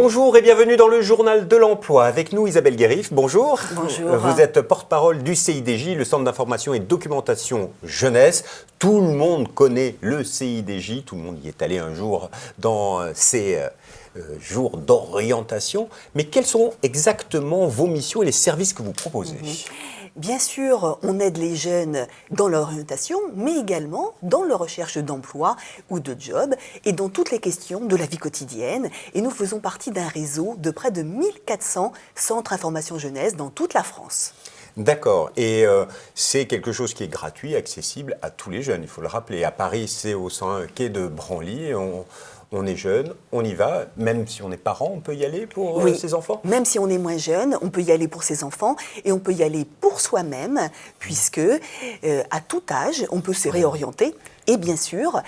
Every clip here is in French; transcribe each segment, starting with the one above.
Bonjour et bienvenue dans le journal de l'emploi. Avec nous Isabelle Guérif, bonjour. Bonjour. Vous êtes porte-parole du CIDJ, le Centre d'information et de documentation jeunesse. Tout le monde connaît le CIDJ, tout le monde y est allé un jour dans ces jours d'orientation. Mais quelles sont exactement vos missions et les services que vous proposez ? Bien sûr, on aide les jeunes dans leur orientation, mais également dans leur recherche d'emploi ou de job et dans toutes les questions de la vie quotidienne. Et nous faisons partie d'un réseau de près de 1400 centres information jeunesse dans toute la France. D'accord. Et c'est quelque chose qui est gratuit, accessible à tous les jeunes. Il faut le rappeler. À Paris, c'est au 101 quai de Branly. On est jeune, on y va. Même si on est parent, on peut y aller pour ses enfants ? Même si on est moins jeune, on peut y aller pour ses enfants et on peut y aller pour soi-même, puisque à tout âge, on peut se réorienter. Et bien sûr,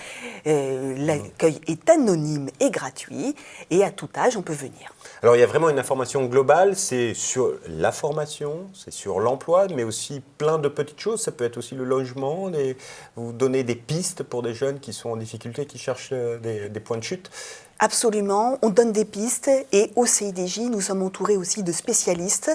l'accueil est anonyme et gratuit, et à tout âge, on peut venir. Alors, il y a vraiment une information globale, c'est sur la formation, c'est sur l'emploi, mais aussi plein de petites choses. Ça peut être aussi le logement, vous donnez des pistes pour des jeunes qui sont en difficulté, qui cherchent des points de chute. Absolument, on donne des pistes et au CIDJ, nous sommes entourés aussi de spécialistes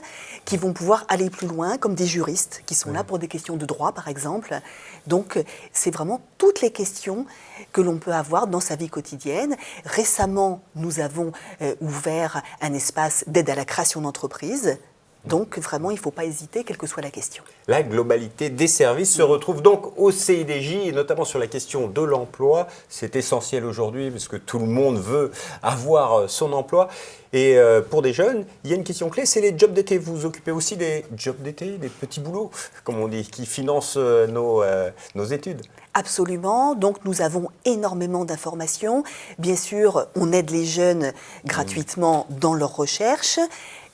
qui vont pouvoir aller plus loin, comme des juristes qui sont là pour des questions de droit, par exemple. Donc, c'est vraiment toutes les questions que l'on peut avoir dans sa vie quotidienne. Récemment, nous avons ouvert un espace d'aide à la création d'entreprise. Donc, vraiment, il ne faut pas hésiter, quelle que soit la question. La globalité des services se retrouve donc au CIDJ, et notamment sur la question de l'emploi. C'est essentiel aujourd'hui, parce que tout le monde veut avoir son emploi. Et pour des jeunes, il y a une question clé, c'est les jobs d'été. Vous vous occupez aussi des jobs d'été, des petits boulots, comme on dit, qui financent nos études. Absolument. Donc, nous avons énormément d'informations. Bien sûr, on aide les jeunes gratuitement dans leurs recherches,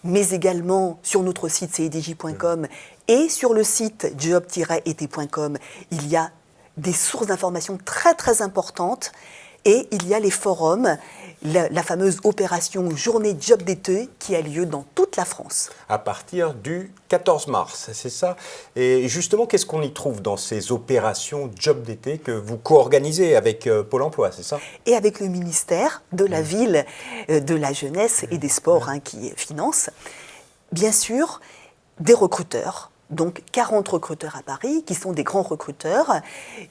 mais également sur notre site cidj.com et sur le site job-été.com, il y a des sources d'informations très très importantes et il y a les forums, la fameuse opération Journée Job d'été qui a lieu dans toute la France. À partir du 14 mars, c'est ça. Et justement, qu'est-ce qu'on y trouve dans ces opérations Job d'été que vous co-organisez avec Pôle emploi, c'est ça ? Et avec le ministère de la Ville, de la Jeunesse et des Sports qui finance, bien sûr, des recruteurs. Donc 40 recruteurs à Paris, qui sont des grands recruteurs,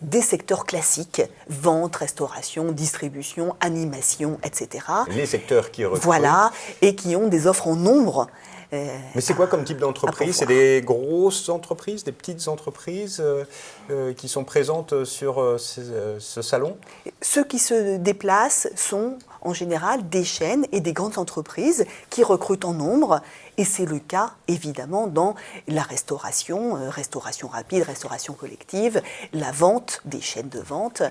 des secteurs classiques, vente, restauration, distribution, animation, etc. Les secteurs qui recrutent. Voilà, et qui ont des offres en nombre. Mais c'est quoi comme type d'entreprise ? C'est des grosses entreprises, des petites entreprises qui sont présentes sur ce salon ? Ceux qui se déplacent sont en général des chaînes et des grandes entreprises qui recrutent en nombre. Et c'est le cas, évidemment, dans la restauration, restauration rapide, restauration collective, la vente, des chaînes de vente.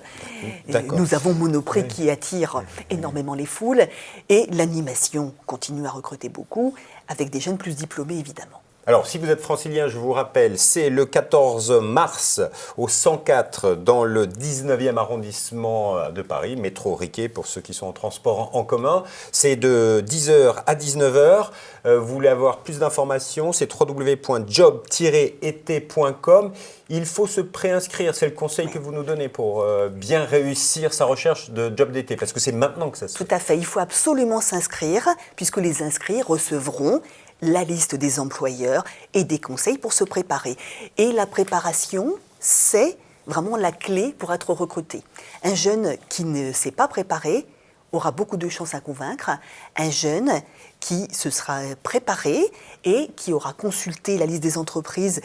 Nous avons Monoprix qui attire énormément les foules. Et l'animation continue à recruter beaucoup, avec des jeunes plus diplômés, évidemment. Alors, si vous êtes francilien, je vous rappelle, c'est le 14 mars au 104 dans le 19e arrondissement de Paris, métro Riquet pour ceux qui sont en transport en commun. C'est de 10h à 19h. Vous voulez avoir plus d'informations, c'est www.job-été.com. Il faut se préinscrire, c'est le conseil que vous nous donnez pour bien réussir sa recherche de job d'été, parce que c'est maintenant que ça se fait. Tout à fait, il faut absolument s'inscrire, puisque les inscrits recevront la liste des employeurs et des conseils pour se préparer. Et la préparation, c'est vraiment la clé pour être recruté. Un jeune qui ne s'est pas préparé aura beaucoup de chances à convaincre. Un jeune qui se sera préparé et qui aura consulté la liste des entreprises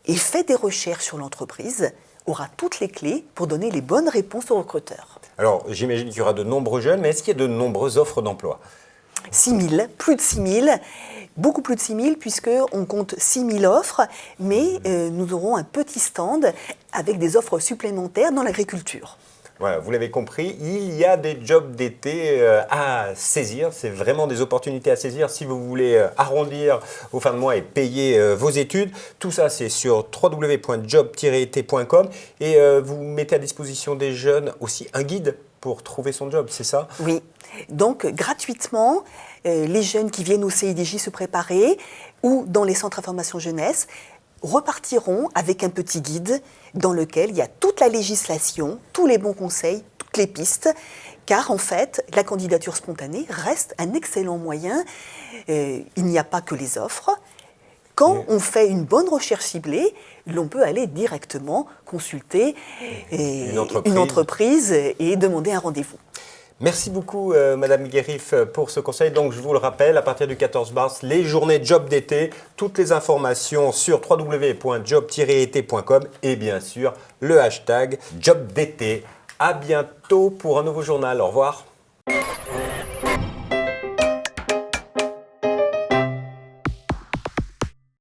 et fait des recherches sur l'entreprise aura toutes les clés pour donner les bonnes réponses aux recruteurs. Alors, j'imagine qu'il y aura de nombreux jeunes, mais est-ce qu'il y a de nombreuses offres d'emploi ? 6 000, plus de 6 000, beaucoup plus de 6 000 puisqu'on compte 6 000 offres, mais nous aurons un petit stand avec des offres supplémentaires dans l'agriculture. Voilà, vous l'avez compris, il y a des jobs d'été à saisir, c'est vraiment des opportunités à saisir si vous voulez arrondir aux fins de mois et payer vos études. Tout ça, c'est sur www.job-été.com et vous mettez à disposition des jeunes aussi un guide pour trouver son job, c'est ça ? Oui, donc gratuitement, les jeunes qui viennent au CIDJ se préparer ou dans les centres d'information jeunesse repartiront avec un petit guide dans lequel il y a toute la législation, tous les bons conseils, toutes les pistes car en fait, la candidature spontanée reste un excellent moyen. Il n'y a pas que les offres. Quand on fait une bonne recherche ciblée, l'on peut aller directement consulter une entreprise et demander un rendez-vous. Merci beaucoup, Madame Guérif, pour ce conseil. Donc, je vous le rappelle, à partir du 14 mars, les journées job d'été, toutes les informations sur www.job-été.com et bien sûr, le hashtag job d'été. À bientôt pour un nouveau journal. Au revoir.